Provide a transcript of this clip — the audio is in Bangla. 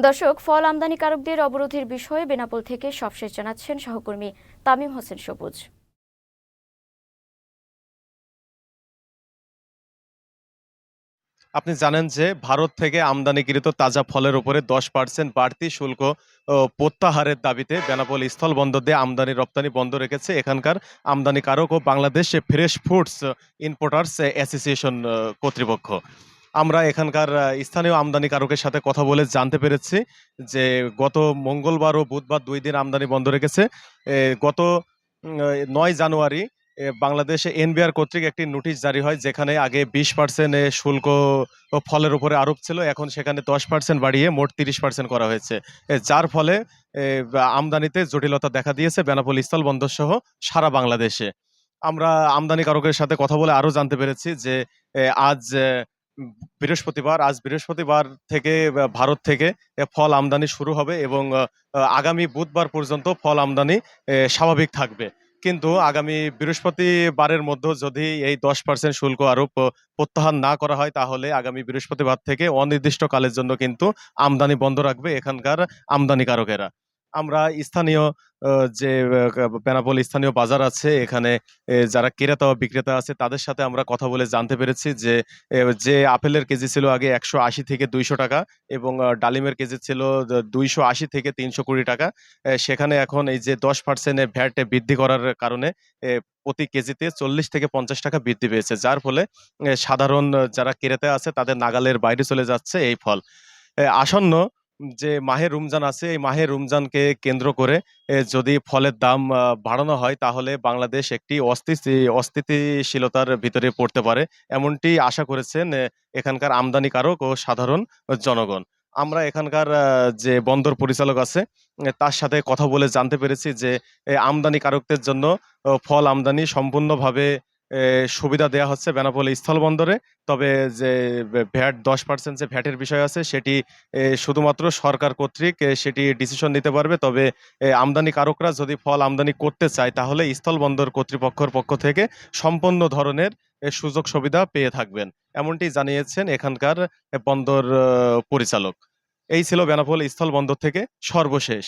দর্শক, ফল আমদানিকারকদের অবরোধের বিষয়ে বেনাপোল থেকে সবশেষ জানাচ্ছেন সহকর্মী তামিম হোসেন সবুজ। আপনি জানেন যে ভারত থেকে আমদানিকৃত তাজা ফলের উপরে 10% বাড়তি শুল্ক প্রত্যাহারের দাবিতে বেনাপোল স্থল বন্দর দিয়ে আমদানি রপ্তানি বন্ধ রেখেছে এখানকার আমদানিকারক ও Bangladesh fresh foods importers association কর্তৃপক্ষ। আমরা এখানকার স্থানীয় আমদানিকারকের সাথে কথা বলে জানতে পেরেছি যে গত মঙ্গলবার ও বুধবার 2 দিন আমদানি বন্ধ রেখেছে। গত 9 জানুয়ারি বাংলাদেশে এনবিআর কর্তৃক একটি নোটিশ জারি হয়, যেখানে আগে 20% শুল্ক ফলের উপরে আরোপ ছিল, এখন সেখানে 10% বাড়িয়ে মোট 30% করা হয়েছে। যার ফলে আমদানিতে জটিলতা দেখা দিয়েছে বেনাপোল স্থল বন্দর সহ সারা বাংলাদেশে। আমরা আমদানিকারকের সাথে কথা বলে আরো জানতে পেরেছি যে আজ বৃহস্পতিবার থেকে ভারত থেকে ফল আমদানি শুরু হবে এবং আগামী বুধবার পর্যন্ত ফল আমদানি স্বাভাবিক থাকবে। কিন্তু আগামী বৃহস্পতিবারের মধ্যে যদি এই 10% শুল্ক আরোপ প্রত্যাহার না করা হয়, তাহলে আগামী বৃহস্পতিবার থেকে অনির্দিষ্টকালের জন্য কিন্তু আমদানি বন্ধ রাখবে এখানকার আমদানিকারকেরা। আমরা স্থানীয় যে বেনাপোল স্থানীয় বাজার আছে, এখানে যারা ক্রেতা ও বিক্রেতা আছে তাদের সাথে আমরা কথা বলে জানতে পেরেছি যে যে আপেলের কেজি ছিল আগে 180 থেকে 200 টাকা এবং ডালিমের কেজি ছিল 280 থেকে 320 টাকা। সেখানে এখন এই যে 10% ভ্যাট বৃদ্ধি করার কারণে প্রতি কেজিতে 40 থেকে 50 টাকা বৃদ্ধি পেয়েছে, যার ফলে সাধারণ যারা ক্রেতা আছে তাদের নাগালের বাইরে চলে যাচ্ছে এই ফল। আসন্ন যে মাহে রমজান আছে, এই মাহে রমজানকে কেন্দ্র করে যদি ফলের দাম বাড়ানো হয়, তাহলে বাংলাদেশ একটি অস্থিতিশীলতার ভিতরে পড়তে পারে, এমনটি আশা করেছেন এখানকার আমদানিকারক ও সাধারণ জনগণ। আমরা এখানকার যে বন্দর পরিচালক আছে তার সাথে কথা বলে জানতে পেরেছি যে আমদানিকারকদের জন্য ফল আমদানি সম্পূর্ণভাবে সুবিধা দেয়া হচ্ছে বেনাপোল স্থলবন্দরে। তবে যে ভ্যাট 10% যে ভ্যাটের বিষয় আছে, সেটি শুধুমাত্র সরকার কর্তৃক সেটি ডিসিশন নিতে পারবে। তবে আমদানিকারকরা যদি ফল আমদানি করতে চায়, তাহলে স্থলবন্দর কর্তৃপক্ষের পক্ষ থেকে সম্পূর্ণ ধরনের সুযোগ সুবিধা পেয়ে থাকবেন, এমনটি জানিয়েছেন এখানকার বন্দর পরিচালক। এই ছিল বেনাপোল স্থলবন্দর থেকে সর্বশেষ।